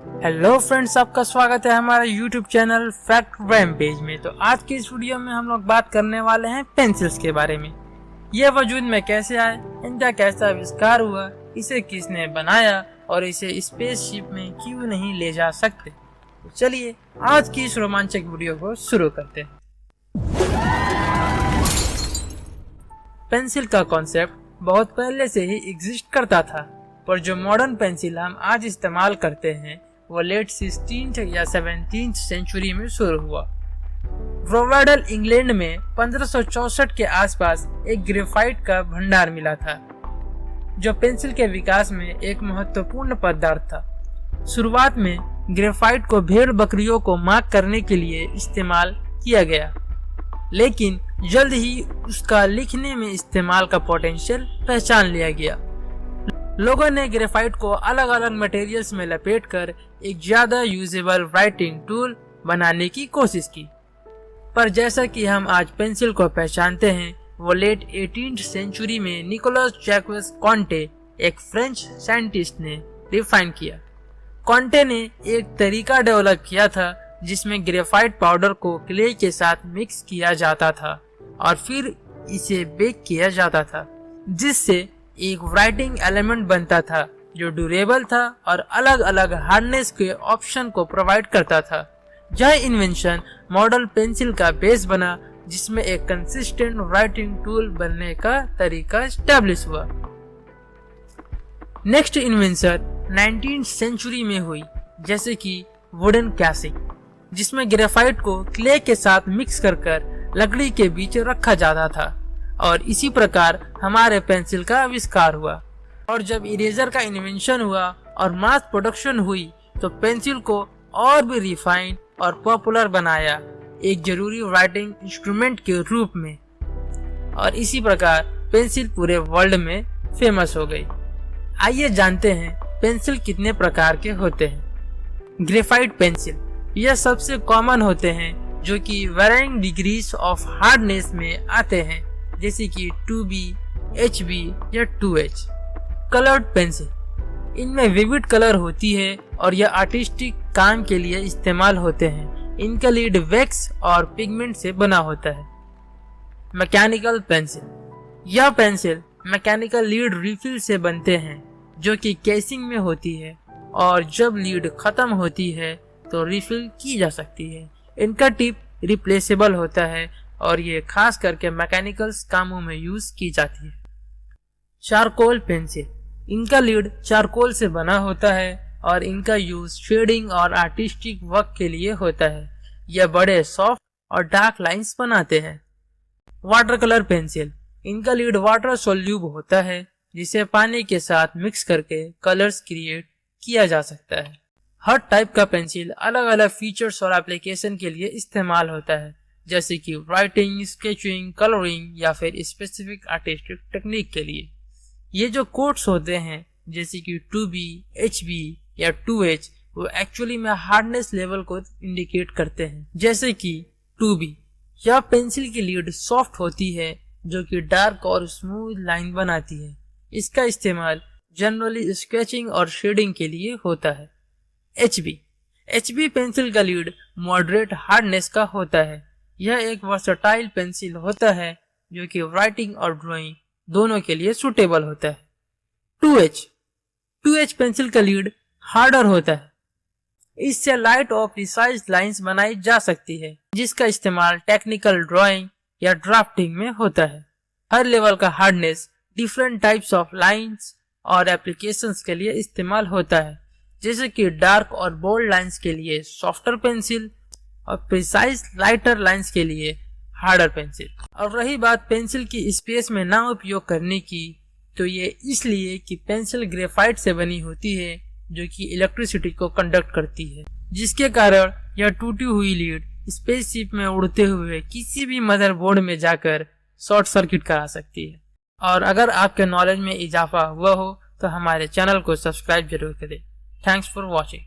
Hello friends, आपका स्वागत है हमारे YouTube चैनल फैक्ट रैम्पेज में। तो आज की इस वीडियो में हम लोग बात करने वाले हैं पेंसिल्स के बारे में। ये वजूद में कैसे आए, इनका कैसा आविष्कार हुआ, इसे किसने बनाया और इसे स्पेसशिप में क्यों नहीं ले जा सकते। तो चलिए आज की इस रोमांचक वीडियो को शुरू करते हैं। पेंसिल का कॉन्सेप्ट बहुत पहले से ही एग्जिस्ट करता था, पर जो मॉडर्न पेंसिल हम आज इस्तेमाल करते हैं वो लेट 16th या 17th सेंचुरी में शुरू हुआ। ब्रोवाडल इंग्लैंड में 1564 के आसपास एक ग्रेफाइट का भंडार मिला था, जो पेंसिल के विकास में एक महत्वपूर्ण पदार्थ था। शुरुआत में ग्रेफाइट को भेड़ बकरियों को मार्क करने के लिए इस्तेमाल किया गया, लेकिन जल्द ही उसका लिखने में इस्तेमाल का पोटेंशियल पहचान लिया गया। लोगों ने ग्रेफाइट को अलग अलग मटेरियल्स में लपेटकर एक ज्यादा यूजेबल राइटिंग टूल बनाने की कोशिश की, पर जैसा कि हम आज पेंसिल को पहचानते हैं वो लेट 18th सेंचुरी में निकोलस जैक्वेस कॉन्टे, एक फ्रेंच साइंटिस्ट ने डिफाइन किया। कॉन्टे ने एक तरीका डेवलप किया था जिसमें ग्रेफाइट पाउडर को क्ले के साथ मिक्स किया जाता था और फिर इसे बेक किया जाता था, जिससे एक राइटिंग एलिमेंट बनता था जो ड्यूरेबल था और अलग अलग हार्डनेस के ऑप्शन को प्रोवाइड करता था। यह इन्वेंशन मॉडल पेंसिल का बेस बना, जिसमें एक कंसिस्टेंट राइटिंग टूल बनने का तरीका एस्टेब्लिश हुआ। नेक्स्ट इन्वेंशन 19th सेंचुरी में हुई, जैसे कि वुडन कैसिंग, जिसमें ग्रेफाइट को क्ले के साथ मिक्स कर लकड़ी के बीच रखा जाता था, और इसी प्रकार हमारे पेंसिल का आविष्कार हुआ। और जब इरेजर का इन्वेंशन हुआ और मास प्रोडक्शन हुई तो पेंसिल को और भी रिफाइन और पॉपुलर बनाया, एक जरूरी राइटिंग इंस्ट्रूमेंट के रूप में, और इसी प्रकार पेंसिल पूरे वर्ल्ड में फेमस हो गई। आइए जानते हैं पेंसिल कितने प्रकार के होते हैं। ग्रेफाइट पेंसिल यह सबसे कॉमन होते हैं, जो कि वैरिंग डिग्रीज ऑफ हार्डनेस में आते हैं, जैसे कि 2B, HB या 2H। कलर्ड पेंसिल, इनमें विविड कलर होती है और यह आर्टिस्टिक काम के लिए इस्तेमाल होते हैं। इनका लीड वैक्स और पिगमेंट से बना होता है। मैकेनिकल पेंसिल, यह पेंसिल मैकेनिकल लीड रिफिल से बनते हैं, जो कि केसिंग में होती है और जब लीड खत्म होती है तो रिफिल की जा सकती है। इनका टिप रिप्लेसेबल होता है और ये खास करके मैकेनिकल्स कामों में यूज की जाती है। चारकोल पेंसिल, इनका लीड चारकोल से बना होता है और इनका यूज शेडिंग और आर्टिस्टिक वर्क के लिए होता है। यह बड़े सॉफ्ट और डार्क लाइंस बनाते हैं। वाटर कलर पेंसिल, इनका लीड वाटर सोल्यूब होता है, जिसे पानी के साथ मिक्स करके कलर्स क्रिएट किया जा सकता है। हर टाइप का पेंसिल अलग अलग फीचर्स और एप्लीकेशन के लिए इस्तेमाल होता है, जैसे कि राइटिंग, स्केचिंग, कलरिंग या फिर स्पेसिफिक आर्टिस्टिक टेक्निक के लिए। ये जो कोड्स होते हैं जैसे कि 2B, HB या 2H, वो एक्चुअली में हार्डनेस लेवल को इंडिकेट करते हैं। जैसे कि 2B, यह पेंसिल की लीड सॉफ्ट होती है, जो कि डार्क और स्मूथ लाइन बनाती है। इसका इस्तेमाल जनरली स्केचिंग और शेडिंग के लिए होता है। HB पेंसिल का लीड मॉडरेट हार्डनेस का होता है। यह एक वर्सटाइल पेंसिल होता है, जो कि राइटिंग और ड्राइंग दोनों के लिए सुटेबल होता है। 2H पेंसिल का लीड हार्डर होता है। इससे लाइट और प्रिसाइज लाइंस बनाई जा सकती है, जिसका इस्तेमाल टेक्निकल ड्राइंग या ड्राफ्टिंग में होता है। हर लेवल का hardness different types of lines और एप्लीकेशंस के लिए इस्तेमाल होता है, जैसे कि डार्क और बोल्ड लाइंस के लिए सॉफ्टर पेंसिल और प्रिसाइज लाइटर लाइंस के लिए हार्डर पेंसिल। और रही बात पेंसिल की स्पेस में ना उपयोग करने की, तो ये इसलिए कि पेंसिल ग्रेफाइट से बनी होती है, जो कि इलेक्ट्रिसिटी को कंडक्ट करती है, जिसके कारण यह टूटी हुई लीड स्पेसशिप में उड़ते हुए किसी भी मदरबोर्ड में जाकर शॉर्ट सर्किट करा सकती है। और अगर आपके नॉलेज में इजाफा हुआ हो तो हमारे चैनल को सब्सक्राइब जरूर करें। Thanks for watching.